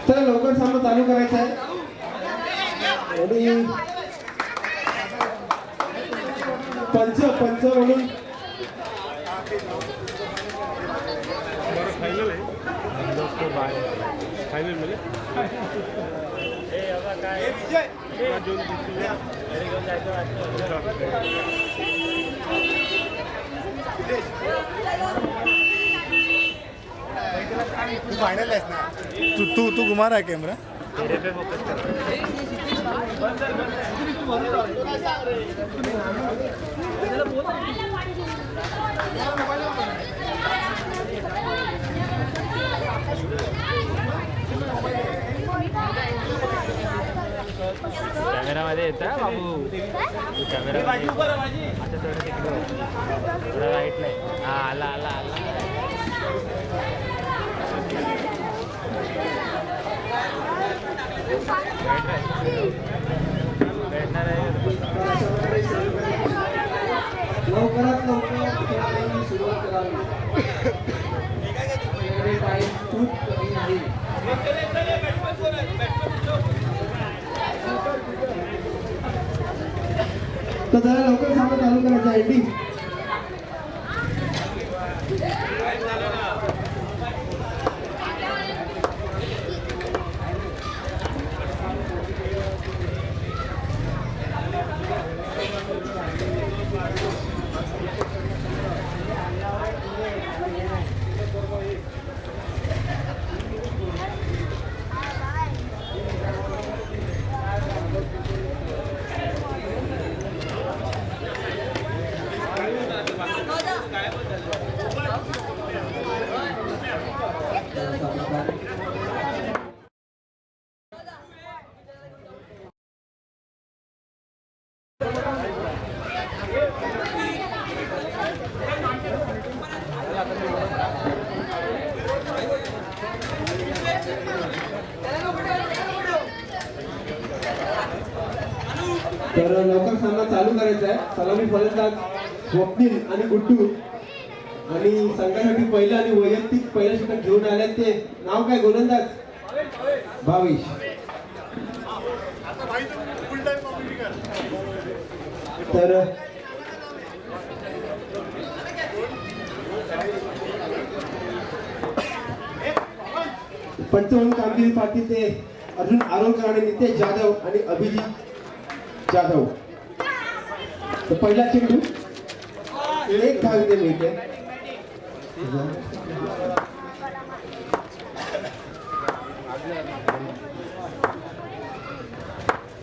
तर लवकर सामना चालू करायचा आहे आणि पंच म्हणून फाइनल है दोस्तों बाय फाइनल मिले फाइनल है ना तू घुमा रहा है कैमरा तेरे पे फोकस कर कॅमेरा मध्ये येता बाबू कॅमेरा आता थोडं तिकडे थोडं राईट नाही हा आला आला आला भेटणार आहे लवकरात लवकर खेळायला सुरुवात करावी. टाइम खूप कमी आहे. तर जरा लवकर सामना चालू करायचा आहे टी. तर लवकर सामना चालू करायचा आहे. सलामी फलंदाज स्वप्नील आणि गुड्डू आणि संघासाठी पहिलं आणि वैयक्तिक पहिलं षटक घेऊन आले ते नाव काय गोलंदाज भावेश. तर पंच म्हणून कामगिरी पाहतील ते अर्जुन आरोलकर आणि नितेश जाधव आणि अभिजित जाधव. तर पहिला चेंडू एक धाव इथे मिळते.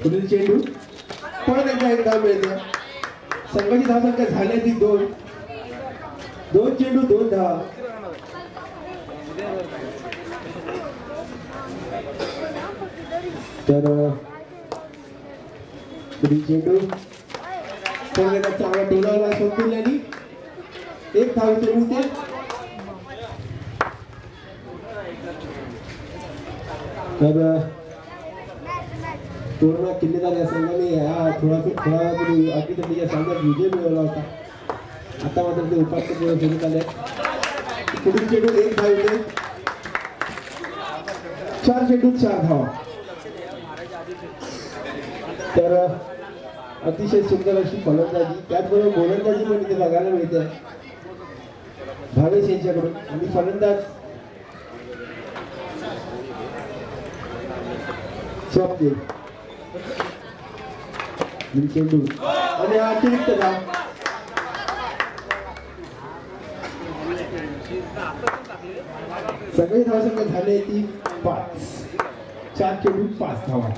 पुढील चेंडू परत एकदा एक धाव मिळते. संघाची धावसंख्या झाली ती 2 चेंडू 2 धाव. तर पुढील चेंडू परत एकदा चांगला डोलावला स्वप्नील एक धाव इथे मिळते. तर पूर्ण किल्लेदार या संघाने थोडा तरी अगदी या सामन्यात विजय मिळवला होता. आता मात्र ते उपांत्य फेरीत आले. पुढील चेंडू एक धाव येते. 4 चेंडूत 4 धावा. तर अतिशय सुंदर अशी फलंदाजी त्याचबरोबर गोलंदाजी पण इथे बघायला मिळते भावेश यांच्याकडून. आणि फलंदाज स्वप्नील चेंडू आणि हा अतिरिक्त धाव. सगळी धावसंख्या झाली ती 5. 4 चेंडू 5 धावा.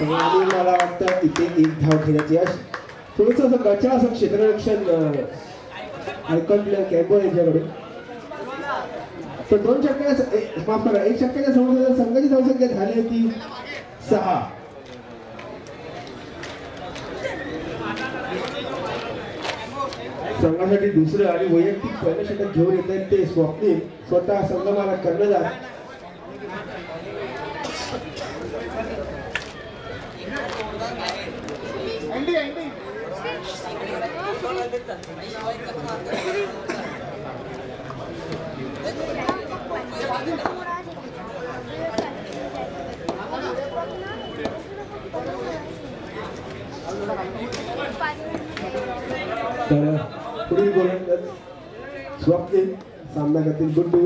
मला वाटतं इथे एक धाव घेण्याची थोडस असं गचा असं क्षेत्ररक्षण ऐकलं कॅम्बो यांच्याकडून. तर 2 षटकाच्या माफ करा 1 षटकाच्या समोर संघाची धावसंख्या झाली होती 6. संघासाठी दुसरं आणि वैयक्तिक पहिलं षटक घेऊन येत आहेत ते स्वप्नील स्वतः संगमाला कर्णधार. तर पुढील गोलंदाज स्वप्नील सामना करतील गुड्डू.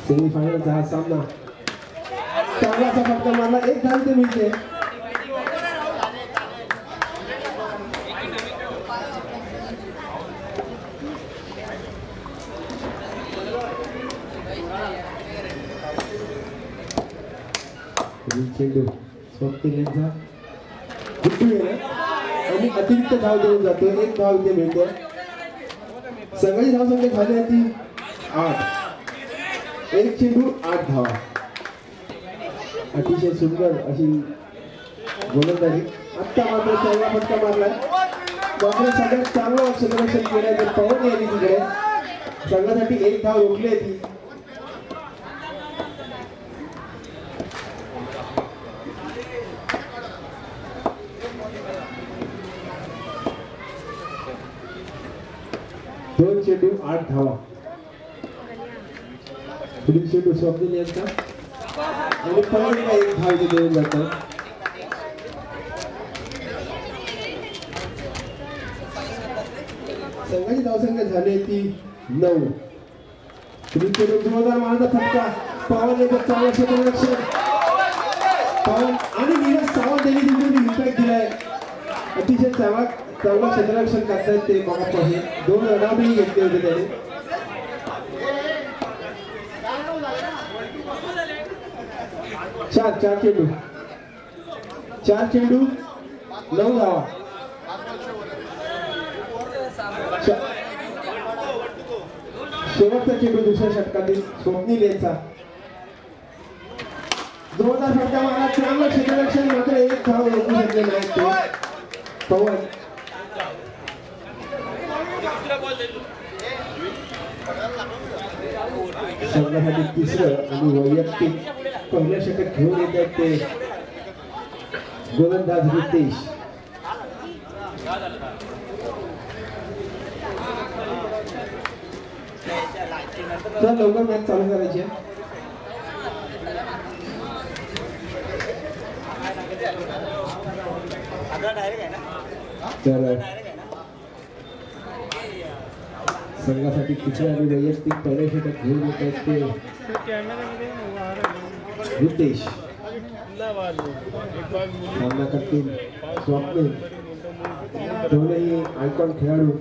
सेमीफायनलचा हा सामना चांगलासा फटका मारला, एक धाव ते मिळते. चेंडू स्वप्नील यांचा गुड्डू येणार आणि अतिरिक्त धाव देऊन जातो, एक धाव इथे मिळते. संघाची धावसंख्या झाली आहे ती 8. एक चेंडू 8 धावा. अतिशय सुंदर अशी गोलंदाजी. आत्ता मात्र चांगला फटका मारलाय, मात्र सगळ्यात चांगलं क्षेत्ररक्षण केलंय तर पवन यांनी तिकडे संघासाठी एक धाव रोखली आहे ती. दोन चेंडू 8 धावा. पुढील चेंडू स्वप्नील यांचा आणि परत एक धाव इथे देऊन जातो. संघाची धावसंख्या झाली ती 9. पुढील चेंडू जोरदार मारण्याचा फटका. पवन यांचा चांगला क्षेत्ररक्षण. पवन आणि नीरज सावंत यांनी तिकडून इम्पॅक्ट दिलाय. अतिशय चांगला क्षेत्ररक्षण करतायत ते बघा. 2 रनआउटही घेतले होते त्याने. चार चेंडू 9 धावा. शेवटचा चेंडू दुसऱ्या षटकातील स्वप्नील यांचा. जोरदार फटका मारला, चांगलं क्षेत्ररक्षण, मात्र एक धाव रोखू शकले नाही ते पवन. संघासाठी तिसरं आणि वैयक्तिक पहिल्या षटक घेऊन येत आहेत ते गोलंदाज रितेश. तर लवकर मॅच चालू करायची आहे. तर संघासाठी तिसरे आणि वैयक्तिक पहिल्या षटक घेऊन येत आहेत ते रितेश. सामना करतील स्वप्नील. दोनही आयकॉन खेळाडू.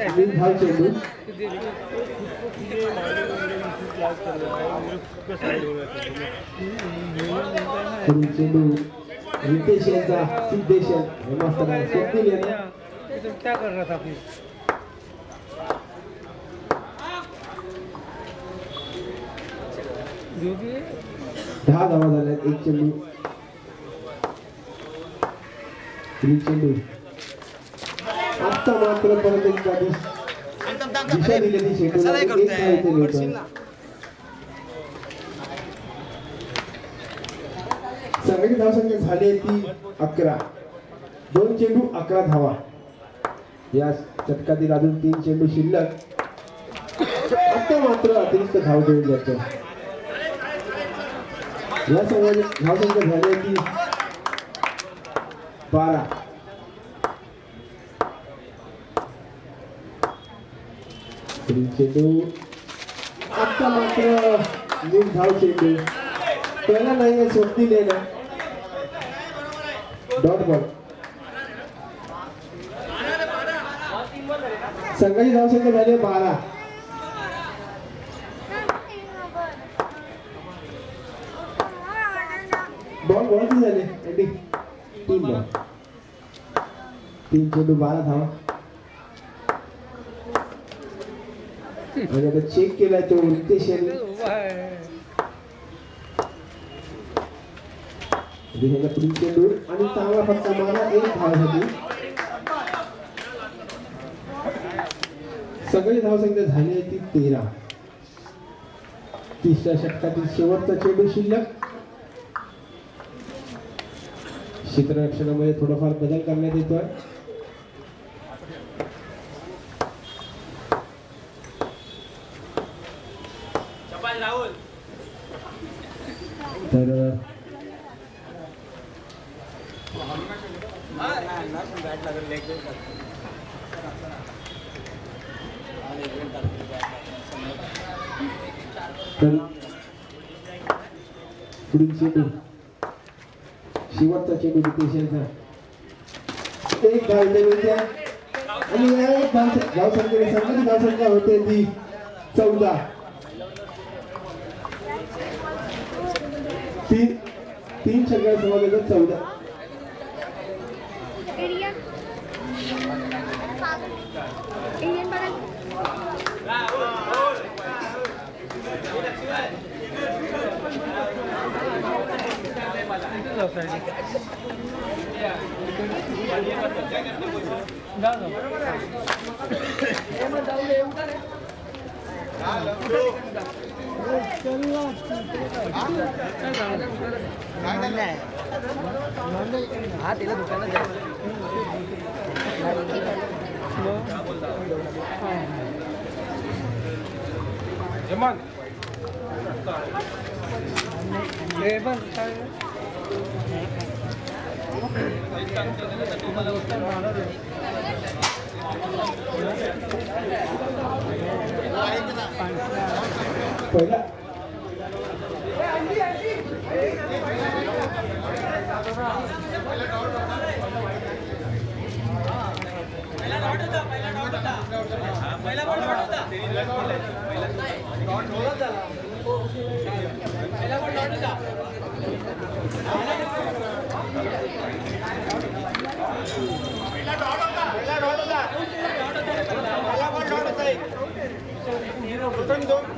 आणि धाव चेंडू. चेंडू रितेश यांचा. सिद्धेश स्वप्नील यांना. क्या कर रहा था फिर? जो भी 10 धावा झाल्यात. एक चेंडू. चेंडू आता मात्र परत एकदा दिशा दिलेली चेंडूला एक धाव इथे मिळतो. संघाची धावसंख्या झाली आहे ती 11. 2 चेंडू 11 धावा. या षटकातील अजून 3 चेंडू शिल्लक. आता मात्र अतिरिक्त धाव देऊन जातो. या संघाची धावसंख्या झाली आहे ती 12. चेंडू आता मात्र धाव चेंडू. पहिला नाही स्वप्नील येणार. Dot ball. संघाची धावसंख्या झाली 12. बॉल किती झाले अँडी? 3 बॉल. 3 चेंडू 12 धावा. आणि आता चेक केलाय तो रितेश यांनी. पुढील चेंडू आणि चांगला फटका मारला, 1 धावासाठी. सगळी धावसंख्या झाली आहे ती 13. तिसऱ्या षटकातील शेवटचा चेंडू शिल्लक. क्षेत्ररक्षणामध्ये थोडाफार बदल करण्यात येतोय. तर तर पुढील चेंडू शेवटचा चेंडू रितेश यांचा एक धाव इथे मिळते आणि या एक धावसंख्येने सर्वाधिक धावसंख्या होते ती 14 तीन षटकार समावेशात 14 हा तिला दुकानात जा जमान हे पण काय पहिला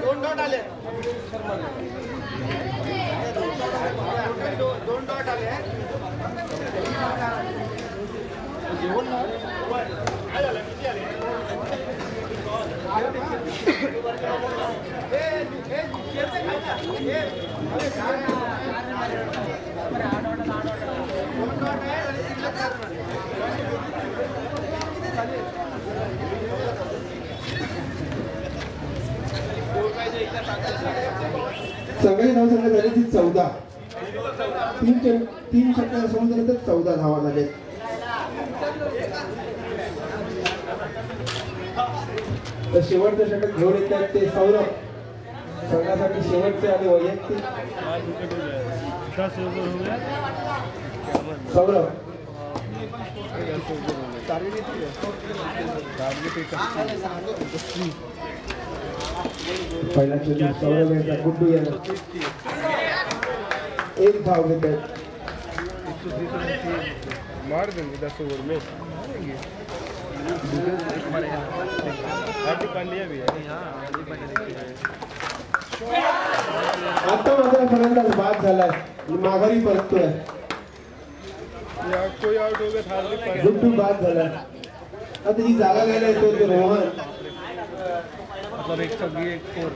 दोन डॉट आले दोन डॉट आले सगळी धावसंख्या झाली ती 14 तीन षटकार समुद्रात 14 धावा झाले तर शेवटचं षटक घेऊन येतात ते सौरभ संघासाठी शेवटचे आणि वैयक्तिक सौरभ पहिला चेंडू सौरभ यांचा गुड्डू यांना एक धाव घेत आहेत मार देंगे 10 ओवर में हार्दिक पांड्या भी है आता मात्र फलंदाज बाद झालाय माघारी परततोय या कोई आउट हो गया हार्दिक पांड्या गुड्डू बाद झालाय आता ही जागा घ्यायला येतो तो रोहन मतलब एक सगळी एक फोर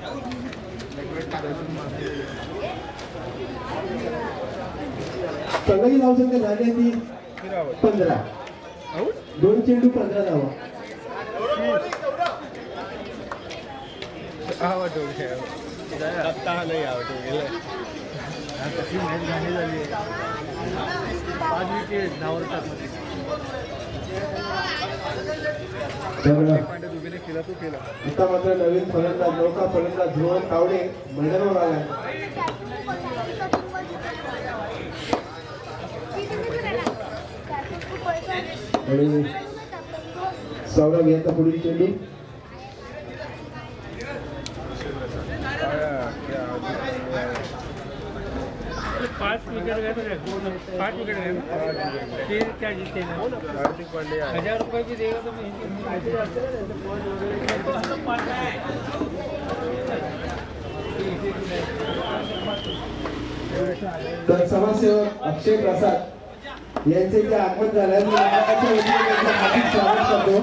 सगळी धावसंख्या झाली ती 15 दोन चेंडू 15 धावा आउट हो गया सत्ता नहीं आउट हो गया कशी मॅच झाली झाली 5 विकेट धावतात पांड्या दुबेने केला तो केला आता मात्र नवीन फलंदाज नौका फलंदाज रोहन तावडे मैदानावर आलाय आणि सौरभ यांचा पुढील चेंडू पाच विकेट गए तो 5 विकेट गए फिर क्या जीते ना हार्दिक पांड्या 1000 रुपये भी देगा तो तर समाजसेवक अक्षय प्रसाद यांचे जे आगमन झाल्याने नाटकाच्या वतीने त्यांचं हार्दिक स्वागत करतो.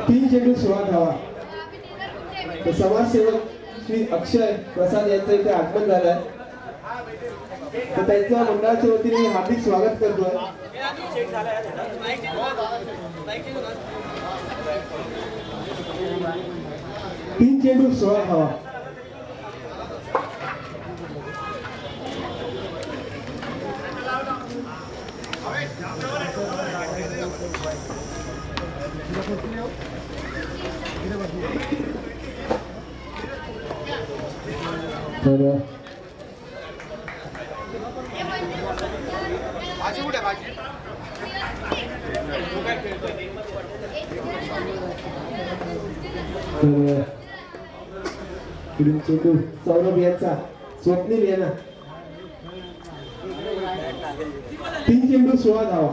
3 चेंडू 16 धावा. तर समाजसेवक श्री अक्षय प्रसाद यांचं इथे आगमन झालंय, तर त्यांच्या मंडळाच्या वतीने मी हार्दिक स्वागत करतोय. तीन चेंडू 16 धावा. तर पुढील चेंडू सौरभ यांचा, स्वप्नील यांना. 3 चेंडू 16 धावा.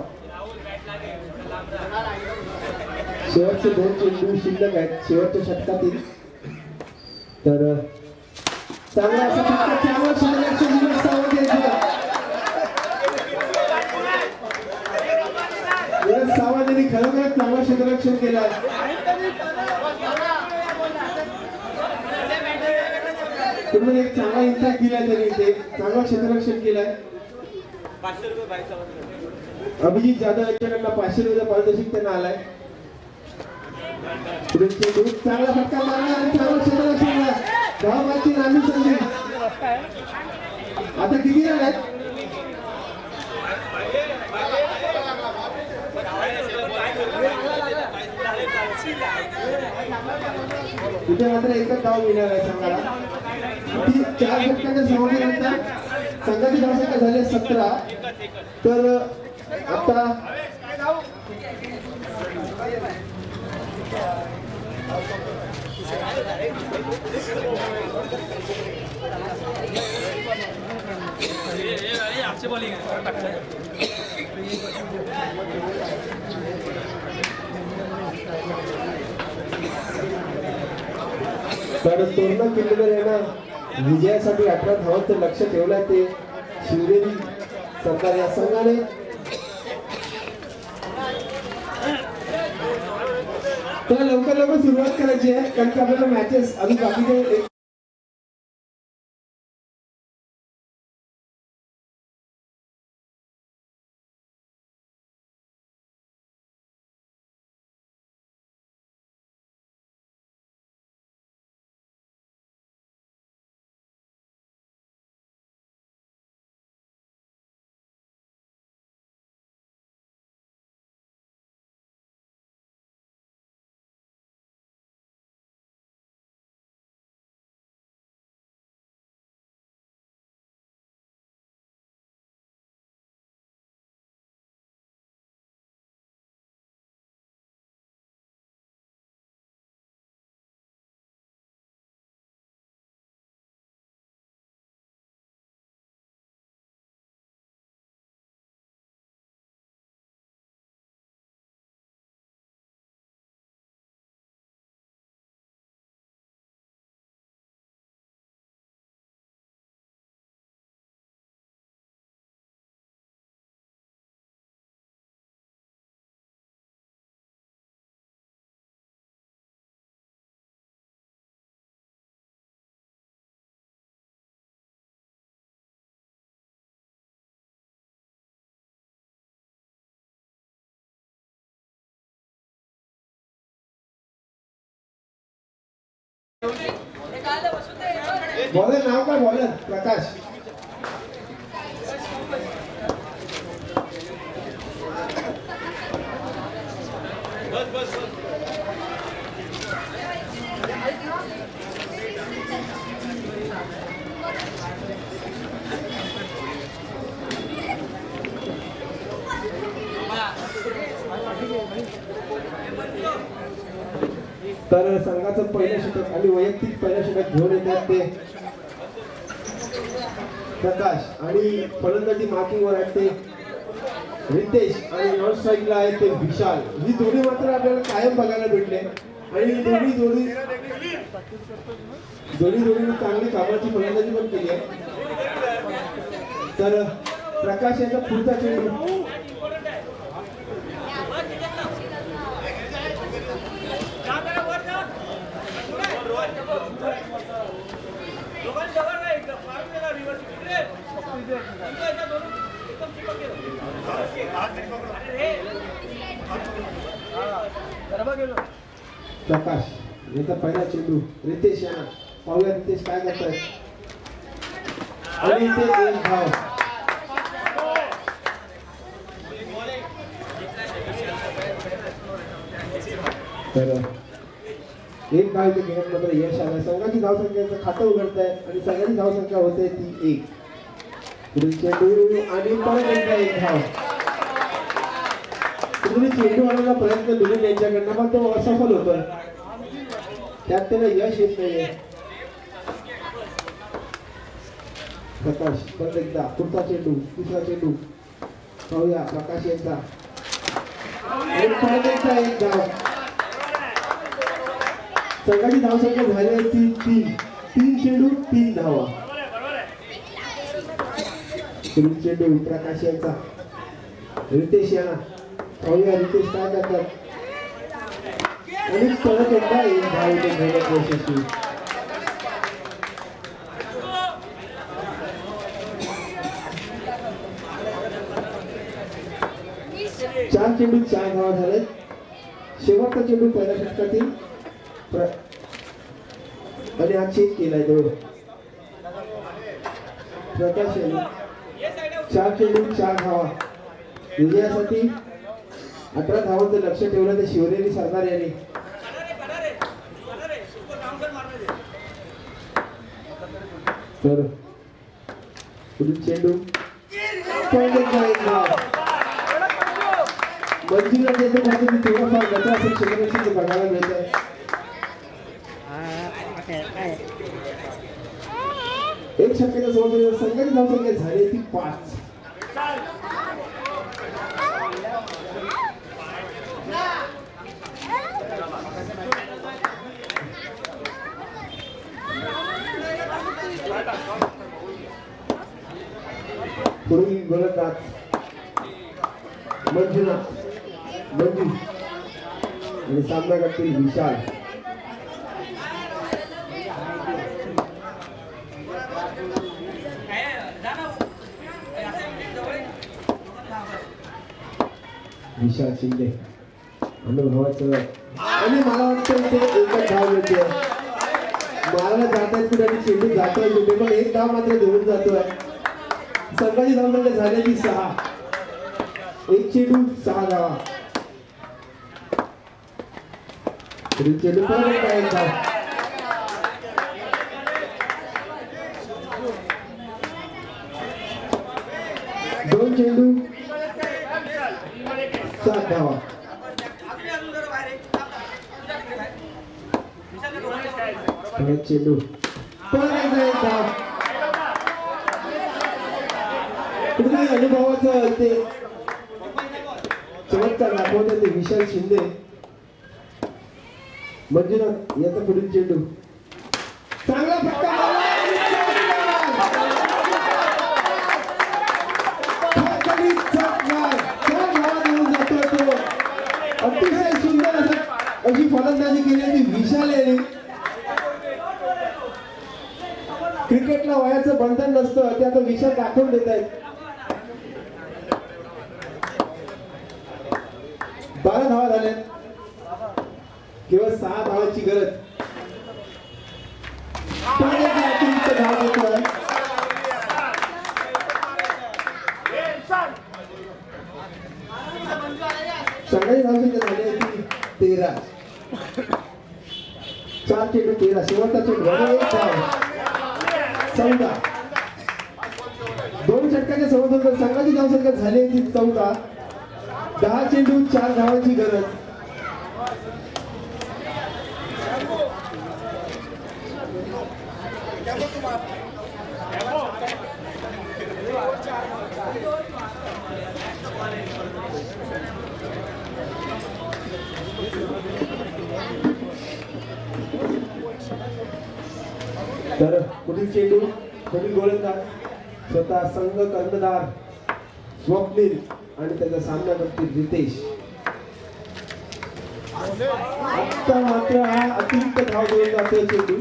शेवटचे 2 चेंडू शिल्लक आहेत शेवटच्या षटकातील. तर चांगला असा फटका, चांगला क्षेत्ररक्षण दिवस सावंत यांचा. यश सावंत यांनी खरोखरच चांगलं क्षेत्ररक्षण केलं. तुम्ही एक चांगला इम्पॅक्ट दिलाय त्यांनी इथे, चांगलं क्षेत्ररक्षण केलंय. अभिजित जाधव यांच्याकडनं 500 रुपये पारितोषिक त्यांना आलाय. चांगला फटका मारला आणि चांगलं क्षेत्ररक्षण. धावाची नामी संधी. आता किती रन आहेत? इथे मात्र एकच धाव मिळणार आहे संघाला. 4 षटकांच्या समाप्तीनंतर संघाची धावसंख्या झाली 17. तर आता तर तोरणा किल्लेदार यांना विजयासाठी 18 धावांचं लक्ष ठेवलंय. ते शिवदेवी सरकार या संघाने. तर लवकर लवकर सुरुवात करायची आहे, कारण की आपल्याला मॅचेस अजून बाकीचे बॉलर नाव काय? बॉलर प्रकाश. तर संघाचं पहिलं षटक आणि वैयक्तिक पहिलं षटक घेऊन येतात ते प्रकाश, आणि फलंदाजी मार्किंगवर आहेत ते रितेश, आणि नॉन स्ट्राईकला आहे ते विशाल. ही जोडी मात्र आपल्याला कायम बघायला भेटले, आणि दोन्ही जोडीने चांगली कामाची फलंदाजी पण केली आहे. तर प्रकाश यांचा पुढचा चेंडू प्रकाश याचा पहिला चेंडू रितेश यांना पाहूया रितेश काय करताय आणि इथे एक धाव. तर एक धाव इथे घेण्यात मात्र यश आलं. संघाची धावसंख्येचं खातं उघडत आहे आणि संघाची धावसंख्या होते ती 1. पुढील चेंडू आणि परत एकदा एक धाव. तुम्ही चेंडू आणण्याचा प्रयत्न दिले त्यांच्याकडनं पण तो असफल होतोय. त्यात त्याला यश येत नाहीये. प्रकाश परत एकदा पुढचा चेंडू दुसरा चेंडू पाहूया प्रकाश यांचा आणि परत एकदा एक धाव. संघाची धावसंख्या झाली आहे ती 3 चेंडू 3 धावा. पुढील चेंडू प्रकाश यांचा रितेश यांना पाहूया रितेश काय करतात आणि परत एकदा एक धाव इथे घेण्यात यशस्वी. चार चेंडू 4 धावा झालेत. शेवटचा चेंडू पहिल्या षटकातील आणि हा चेक केलाय तो प्रकाश यांनी 4 चेंडू 4 धावा. विजयासाठी 18 धावांचं लक्ष ठेवलं तर शिवनेरी सरदार यांनी. तर पुढील चेंडू एक धाव. मंजुला देतो काहीतरी थोडंफार गटा असेल शिवनेरीचे बघायला मिळत आहे. एक षटकाच्या सोबत संघाची धावसंख्या झाली ती 5. पुढील गोलंदाज मंजू आणि सामना करतील विशाल. विशाल शिंदे अनुभवाचं आणि मला वाटतं इथे एकच धाव मिळते. मारायला जातायत कुठे आणि चेंडू जातोय कुठे पण एक धाव मात्र देऊन जातोय. संघाची धावसंख्या झालेली 6. एक चेंडू 6 धावा. चेंडू परत एक धाव. दोन चेंडू 7 धावा. परत चेंडू परत एकदा एक धाव. कुठल्याही अनुभवाचं ते चमत्कार दाखवतात ते विशाल शिंदे. मंजुनाथ याचा पुढील चेंडू चांगला फटका अतिशय सुंदर अशी फलंदाजी केली ती विशाल यांनी. क्रिकेटला वयाचं बंधन नसतं ते आता विशाल दाखवून देत आहेत. 12 धावा झाल्या. केवळ 6 धावांची गरज. अतिरिक्त धाव घेतोय. संघाची धावसंख्या झाली आहे 13. 4 चेंडू 13. शेवटचा चेंडू एक धाव 14. 2 षटकाच्या संबंधात संघाची धावसंख्या झाली आहे 14. 10 चेंडू 4 धावांची गरज. तर पुढील चेंडू पुढील गोलंदाज स्वतः संघ कर्णधार स्वप्नील आणि त्याचा सामना करतील रितेश. आता मात्र हा अतिरिक्त धाव देऊन जातोय चेंडू.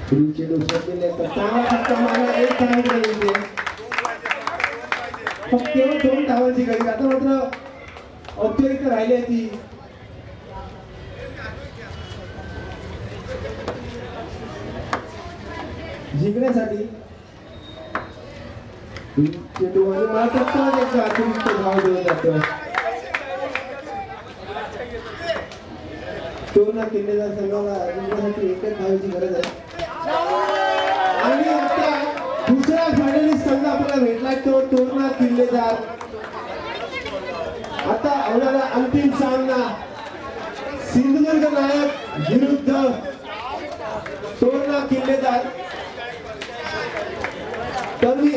पुढील चेंडू सोडलेले तर चांगला फटका मारला, एक धाव मिळाली. फक्त केवळ 2 धावांची गरज. आता मात्र अतिरिक्त राहिली ती. जिंकण्यासाठी चेंडू आणि मात्र पण एक अतिरिक्त धाव देऊन जातो. तोरणा किल्लेदार संघाला जिंकण्यासाठी एकच धावांची गरज आहे. आणि आता दुसरा फायनलिस्ट संघ आपल्याला भेटलाय तो तोरणा किल्लेदार. आता होणारा अंतिम सामना सिंधुदुर्ग नायक विरुद्ध तोरणा किल्लेदार. तर मी